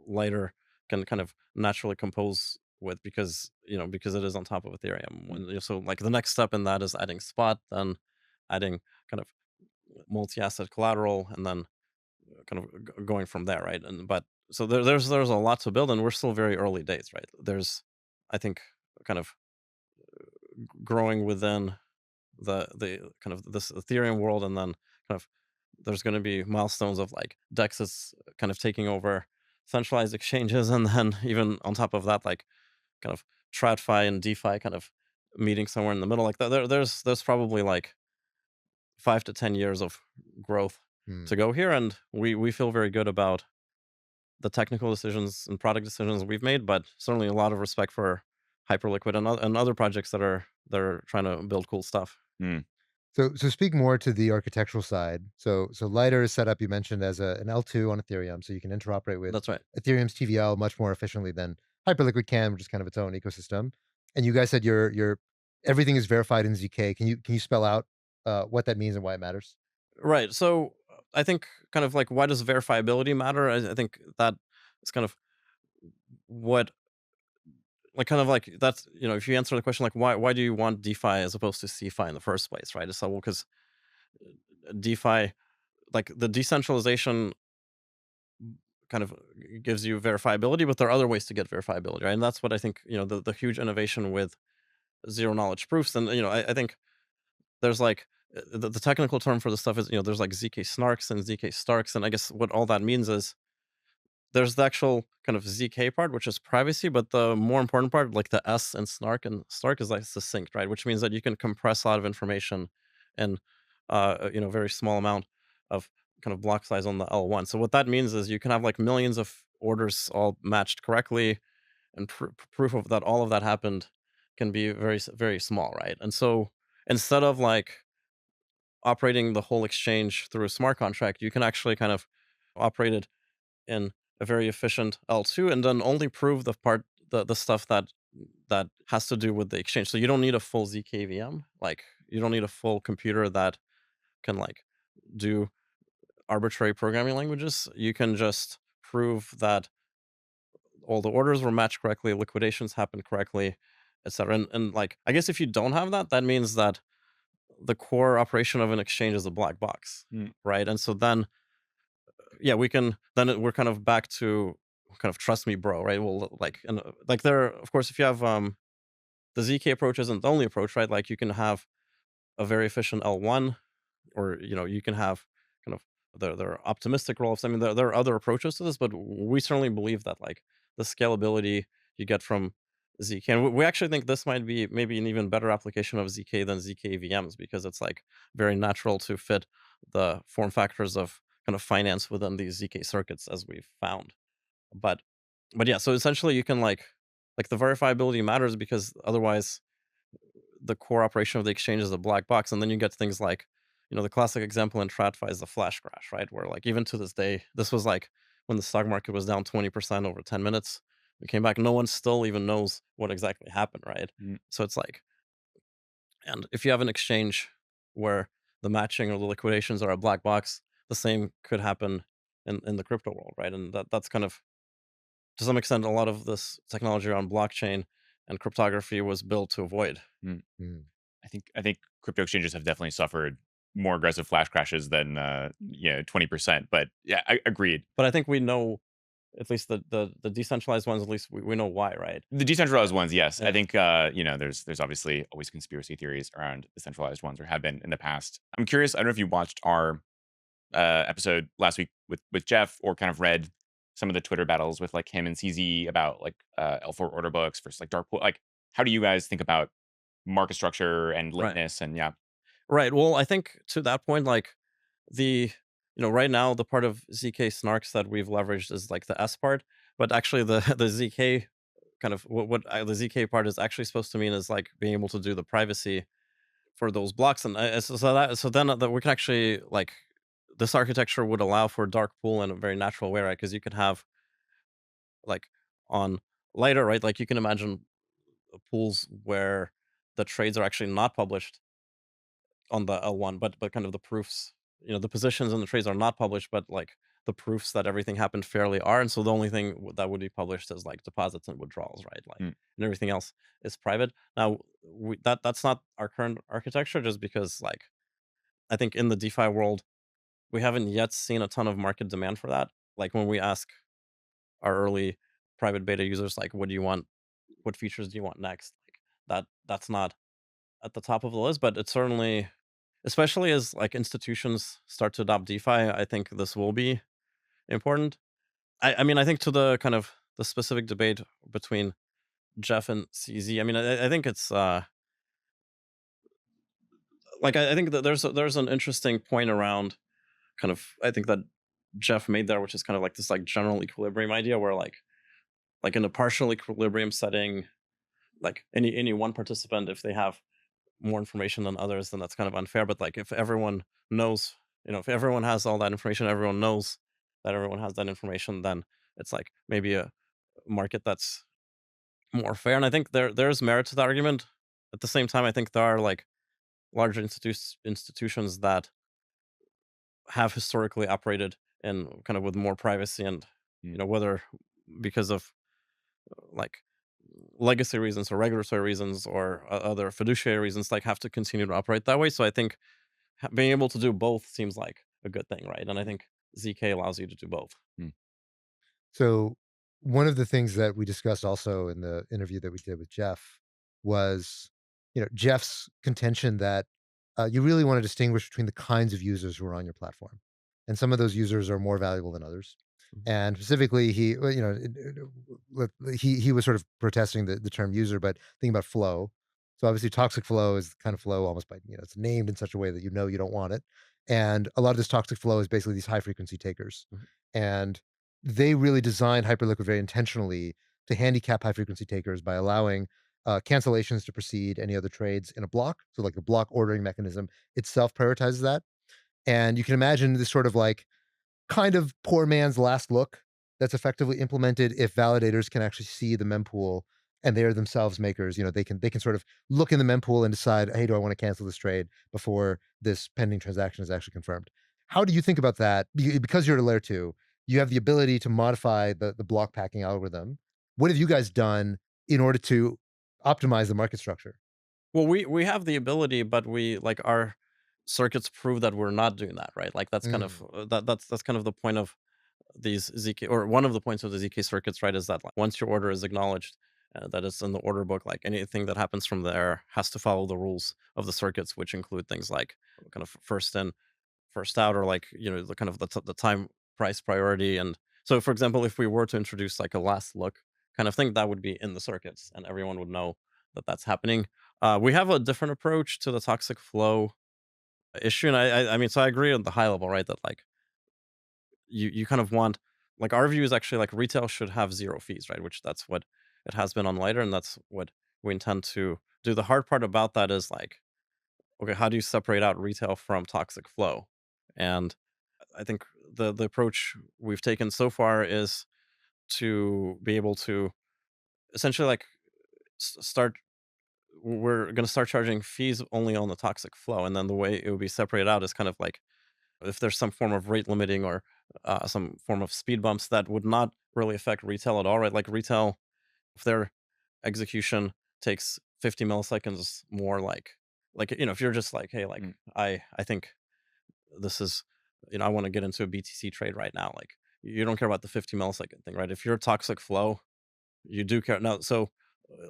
Lighter can kind of naturally compose with because it is on top of Ethereum. So like the next step in that is adding spot, then adding kind of multi-asset collateral, and then kind of going from there, right? And but so there's a lot to build, and we're still very early days, right? There's I think kind of growing within the kind of this Ethereum world, and then kind of there's going to be milestones of like Dex is kind of taking over centralized exchanges, and then even on top of that, like kind of TradFi and DeFi kind of meeting somewhere in the middle. Like there's probably like 5 to 10 years of growth mm. to go here, and we feel very good about the technical decisions and product decisions we've made, but certainly a lot of respect for Hyperliquid and other projects that are trying to build cool stuff. Mm. So speak more to the architectural side. So Lighter is set up, you mentioned, as an L2 on Ethereum, so you can interoperate with That's right. Ethereum's TVL much more efficiently than Hyperliquid can, which is kind of its own ecosystem. And you guys said your everything is verified in ZK. Can you spell out what that means and why it matters? Right. So I think kind of like why does verifiability matter? I think that is kind of what like kind of like that's if you answer the question like why do you want DeFi as opposed to CeFi in the first place, right? It's like well because DeFi like the decentralization kind of gives you verifiability, but there are other ways to get verifiability, right? And that's what I think the huge innovation with zero knowledge proofs. And I think there's like the technical term for the stuff is there's like ZK snarks and ZK starks, and I guess what all that means is there's the actual kind of ZK part, which is privacy, but the more important part, like the S and snark and stark, is like succinct, right? Which means that you can compress a lot of information in very small amount of kind of block size on the L1. So what that means is you can have like millions of orders all matched correctly, and proof of that all of that happened can be very small, right? And so instead of like operating the whole exchange through a smart contract, you can actually kind of operate it in a very efficient L2 and then only prove the stuff that has to do with the exchange. So you don't need a full zkVM. Like you don't need a full computer that can like do arbitrary programming languages. You can just prove that all the orders were matched correctly, liquidations happened correctly, etc. And like I guess if you don't have that, that means that the core operation of an exchange is a black box, Mm. right? And so then yeah, we're kind of back to kind of trust me, bro, right? Well, like and like there, of course, if you have the ZK approach isn't the only approach, right? Like you can have a very efficient L1, or you can have kind of their optimistic roll-ups. I mean, there are other approaches to this, but we certainly believe that like the scalability you get from ZK, and we actually think this might be maybe an even better application of ZK than ZK VMs because it's like very natural to fit the form factors of kind of finance within these ZK circuits as we've found. But but yeah, so essentially you can like the verifiability matters because otherwise the core operation of the exchange is a black box, and then you get things like the classic example in TradFi is the flash crash, right? Where like even to this day, this was like when the stock market was down 20% over 10 minutes. We came back, no one still even knows what exactly happened, right? Mm. So it's like, and if you have an exchange where the matching or the liquidations are a black box, the same could happen in the crypto world, right? And that's kind of, to some extent, a lot of this technology around blockchain and cryptography was built to avoid. Mm. Mm. I think crypto exchanges have definitely suffered more aggressive flash crashes than 20%. But yeah, I agreed. But I think we know, at least the decentralized ones, at least we know why, right? The decentralized ones, yes. I Yeah. think there's obviously always conspiracy theories around the centralized ones, or have been in the past. I'm curious. I don't know if you watched our episode last week with Jeff, or kind of read some of the Twitter battles with like him and CZ about like L4 order books versus like dark pool. Like, how do you guys think about market structure and Right. litness? And yeah, Right. Well, I think to that point, like the right now the part of ZK snarks that we've leveraged is like the S part, but actually the the ZK kind of the ZK part is actually supposed to mean is like being able to do the privacy for those blocks, and so then that we can actually like this architecture would allow for dark pool in a very natural way, right? Because you could have like on later, right? Like you can imagine pools where the trades are actually not published on the L1, but kind of the proofs, the positions in the trades are not published, but like the proofs that everything happened fairly are. And so the only thing that would be published is like deposits and withdrawals, right? Like, Mm. and everything else is private. Now, that's not our current architecture, just because like I think in the DeFi world, we haven't yet seen a ton of market demand for that. Like when we ask our early private beta users, like, what do you want? What features do you want next? Like that's not at the top of the list, but it's certainly, especially as like institutions start to adopt DeFi, I think this will be important. I mean, I think to the kind of the specific debate between Jeff and CZ, I mean, I think it's like I think that there's an interesting point around kind of, I think that Jeff made there, which is kind of like this like general equilibrium idea where like in a partial equilibrium setting, like any one participant, if they have more information than others, then that's kind of unfair. But like if everyone knows, if everyone has all that information, everyone knows that everyone has that information, then it's like maybe a market that's more fair. And I think there's merit to the argument. At the same time, I think there are like larger institutions that have historically operated in kind of with more privacy, and Mm. whether because of like legacy reasons or regulatory reasons or other fiduciary reasons, like have to continue to operate that way. So I think being able to do both seems like a good thing, right? And I think ZK allows you to do both. Mm. So one of the things that we discussed also in the interview that we did with Jeff was, Jeff's contention that you really want to distinguish between the kinds of users who are on your platform, and some of those users are more valuable than others. Mhm. And specifically, he was sort of protesting the term user, but thinking about flow. So obviously, toxic flow is the kind of flow almost by it's named in such a way that you don't want it. And a lot of this toxic flow is basically these high frequency takers, Mhm. and they really designed Hyperliquid very intentionally to handicap high frequency takers by allowing cancellations to precede any other trades in a block. So, like the block ordering mechanism itself prioritizes that. And you can imagine this sort of like kind of poor man's last look that's effectively implemented if validators can actually see the mempool and they are themselves makers. They can sort of look in the mempool and decide, hey, do I want to cancel this trade before this pending transaction is actually confirmed? How do you think about that? Because you're at a layer two, you have the ability to modify the block packing algorithm. What have you guys done in order to optimize the market structure? Well, we have the ability, but we like our circuits prove that we're not doing that, right? Like that's kind of Mm, that's kind of the point of these ZK, or one of the points of the ZK circuits, right? Is that like once your order is acknowledged, that is in the order book, like anything that happens from there has to follow the rules of the circuits, which include things like kind of first in, first out, or like the kind of the time price priority. And so, for example, if we were to introduce like a last look kind of thing, that would be in the circuits, and everyone would know that that's happening. We have a different approach to the toxic flow issue, and I mean, so I agree on the high level, right? That like you kind of want, like, our view is actually like retail should have zero fees, right? Which that's what it has been on Lighter, and that's what we intend to do. The hard part about that is like, okay, how do you separate out retail from toxic flow? And I think the approach we've taken so far is to be able to essentially like start we're going to start charging fees only on the toxic flow, and then the way it would be separated out is kind of like if there's some form of rate limiting or some form of speed bumps that would not really affect retail at all, right? Like retail, if their execution takes 50 milliseconds more, like if you're just like, hey, like Mm. I think this is, I want to get into a BTC trade right now, like you don't care about the 50 millisecond thing, right? If you're toxic flow, you do care now. So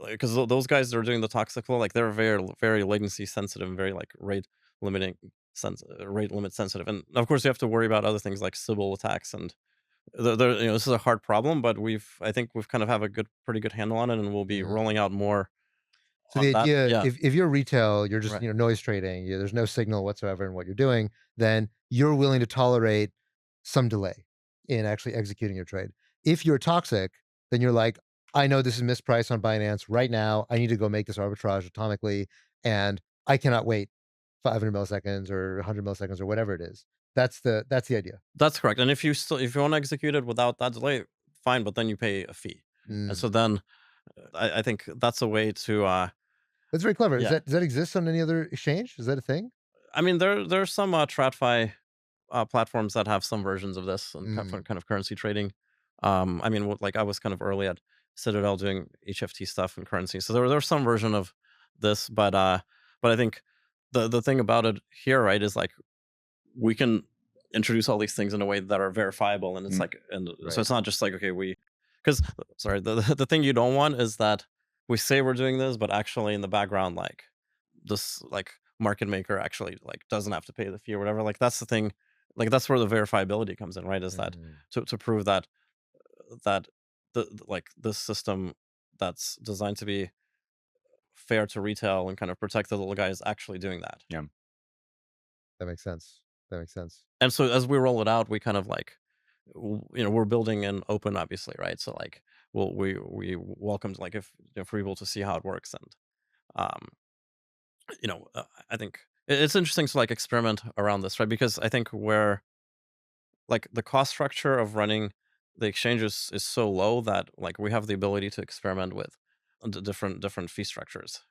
because those guys that are doing the toxic flow, like they're very latency sensitive and very like limiting rate limit sensitive, and of course you have to worry about other things like Sybil attacks, and this is a hard problem, but I think we've kind of have a pretty good handle on it, and we'll be Mhm. rolling out more So the on that. idea, Yeah, if you're retail, you're just right. noise trading. There's no signal whatsoever in what you're doing. Then you're willing to tolerate some delay in actually executing your trade. If you're toxic, then you're like, I know this is mispriced on Binance right now. I need to go make this arbitrage atomically, and I cannot wait 500 milliseconds or 100 milliseconds or whatever it is. That's the idea. That's correct. And if you want to execute it without that delay, fine, but then you pay a fee. And Mm. so then I think that's a way to That's very clever. yeah. Does that exist on any other exchange? Is that a thing? I mean there's some TradFi platforms that have some versions of this and Mm. kind of currency trading. I mean, like I was kind of early at Citadel doing HFT stuff and currency, so there's some version of this, but I think the thing about it here, right, is like we can introduce all these things in a way that are verifiable, and it's Mm. like, and so Right. it's not just like, okay, because sorry, the thing you don't want is that we say we're doing this, but actually in the background, like this like market maker actually like doesn't have to pay the fee or whatever. Like that's the thing, like that's where the verifiability comes in, right? Is that Mm. to prove that that like this system that's designed to be fair to retail and kind of protect the little guy is actually doing that. Yeah. That makes sense. That makes sense. And so as we roll it out, we kind of like we're building an open, obviously, right? So like we welcome like if we're able to see how it works, and um I think it's interesting to like experiment around this, right? Because I think where like the cost structure of running the exchanges is so low that like we have the ability to experiment with the different fee structures.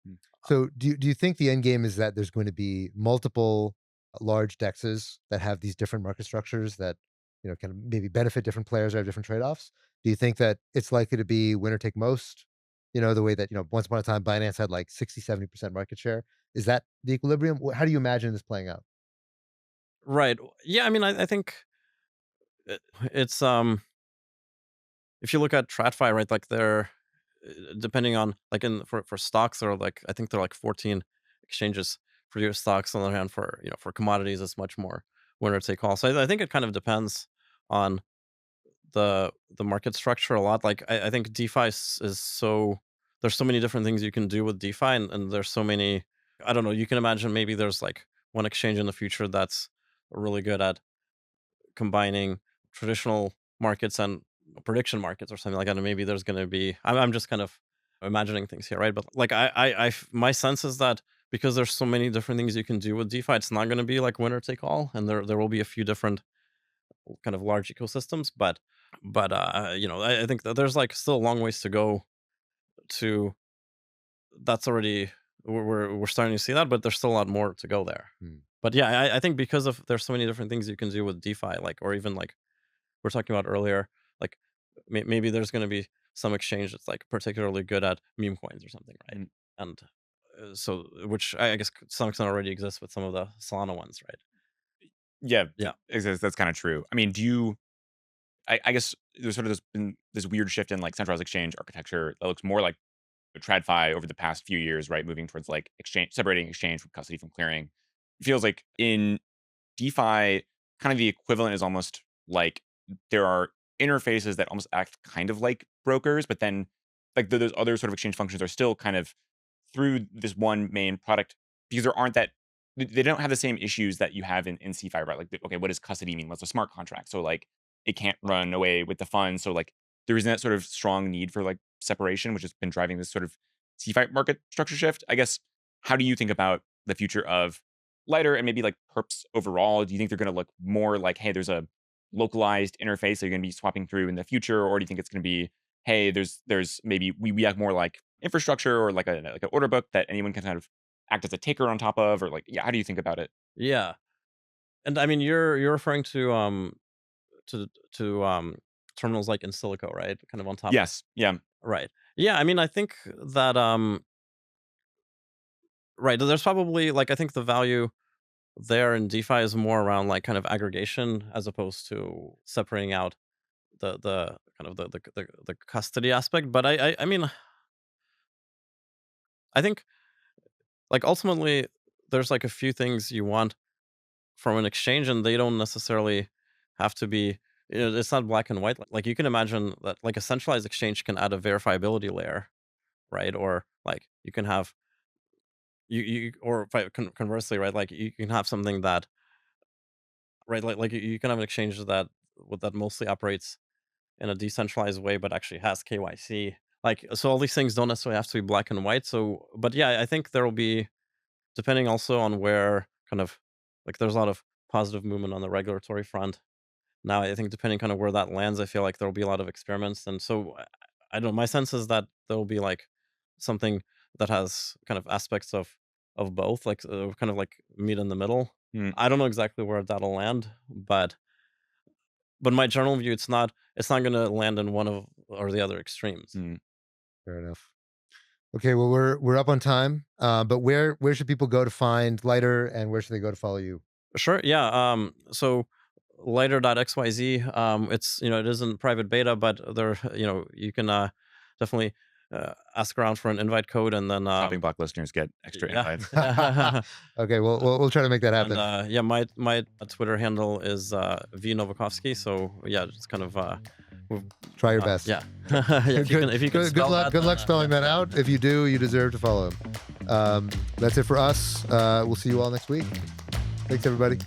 Mm. So do you think the end game is that there's going to be multiple large dexes that have these different market structures that can maybe benefit different players or have different trade-offs? Do you think that it's likely to be winner take most? The way that once upon a time Binance had like 60-70% market share. Is that the equilibrium? How do you imagine this playing out? Right. Yeah. I mean, I think it's if you look at TradFi, right, like they're depending on like in for stocks, or like I think they're like 14 exchanges for your stocks. On the other hand, for for commodities, it's much more winner take all. So I think it kind of depends on the market structure a lot. Like I think DeFi is so there's so many different things you can do with DeFi, and there's so many. I don't know. You can imagine maybe there's like one exchange in the future that's really good at combining traditional markets and prediction markets or something like that. And maybe there's going to be. I'm just kind of imagining things here, right? But like my sense is that because there's so many different things you can do with DeFi, it's not going to be like winner take all, and there will be a few different kind of large ecosystems, I think that there's like still a long ways to go to that's already we're starting to see that, but there's still a lot more to go there. Hmm. But yeah, I think because of there's so many different things you can do with DeFi, like, or even like we're talking about earlier, like maybe there's going to be some exchange that's like particularly good at meme coins or something, right? Mm. And so which I guess to some extent already exists with some of the Solana ones, right? Yeah. Yeah. That's kind of true. I mean, do you? I guess there's sort of been this weird shift in like centralized exchange architecture that looks more like TradFi over the past few years, right? Moving towards like exchange, separating exchange from custody from clearing. It feels like in DeFi, kind of the equivalent is almost like there are interfaces that almost act kind of like brokers, but then like those other sort of exchange functions are still kind of through this one main product because there aren't that they don't have the same issues that you have in CeFi, right? Like, okay, what does custody mean? What's a smart contract? So like it can't run away with the funds. So like there isn't that sort of strong need for like separation, which has been driving this sort of CeFi market structure shift. I guess, how do you think about the future of lighter and maybe like perps overall? Do you think they're going to look more like, hey, there's a localized interface that you're going to be swapping through in the future, or do you think it's going to be, hey, there's maybe we act more like infrastructure or like an order book that anyone can kind of act as a taker on top of, or like, yeah, how do you think about it? Yeah, and I mean, you're referring to terminals like in silico, right? Kind of on top. Yes, yeah, Right. Yeah, I mean, I think that right. There's probably like I think the value there in DeFi is more around like kind of aggregation as opposed to separating out the kind of the custody aspect. But I mean, I think like ultimately there's like a few things you want from an exchange, and they don't necessarily have to be. It's not black and white. Like you can imagine that like a centralized exchange can add a verifiability layer, right? Or like you can have you or conversely, right? Like you can have something that right like you can have an exchange that mostly operates in a decentralized way, but actually has KYC. Like so, all these things don't necessarily have to be black and white. So, but yeah, I think there will be depending also on where kind of like there's a lot of positive movement on the regulatory front now. I think depending kind of where that lands, I feel like there will be a lot of experiments, and so I don't know. My sense is that there will be like something that has kind of aspects of both, like kind of like meet in the middle. Mm, I don't know exactly where that'll land, but my general view, it's not going to land in one of or the other extremes. mm. Fair enough. Okay, well we're up on time. But where should people go to find Lighter, and where should they go to follow you? Sure. Yeah. So lighter.xyz. It's it is in private beta, but there you can definitely ask around for an invite code, and then Chopping block listeners get extra invites. yeah. Okay, we'll try to make that happen. And yeah, my Twitter handle is V Novakovsky. So yeah, it's kind of Try your best. yeah. Yeah, if you can good spell luck. that, Good luck then, spelling that out. If you do, you deserve to follow him. That's it for us. We'll see you all next week. Thanks, everybody.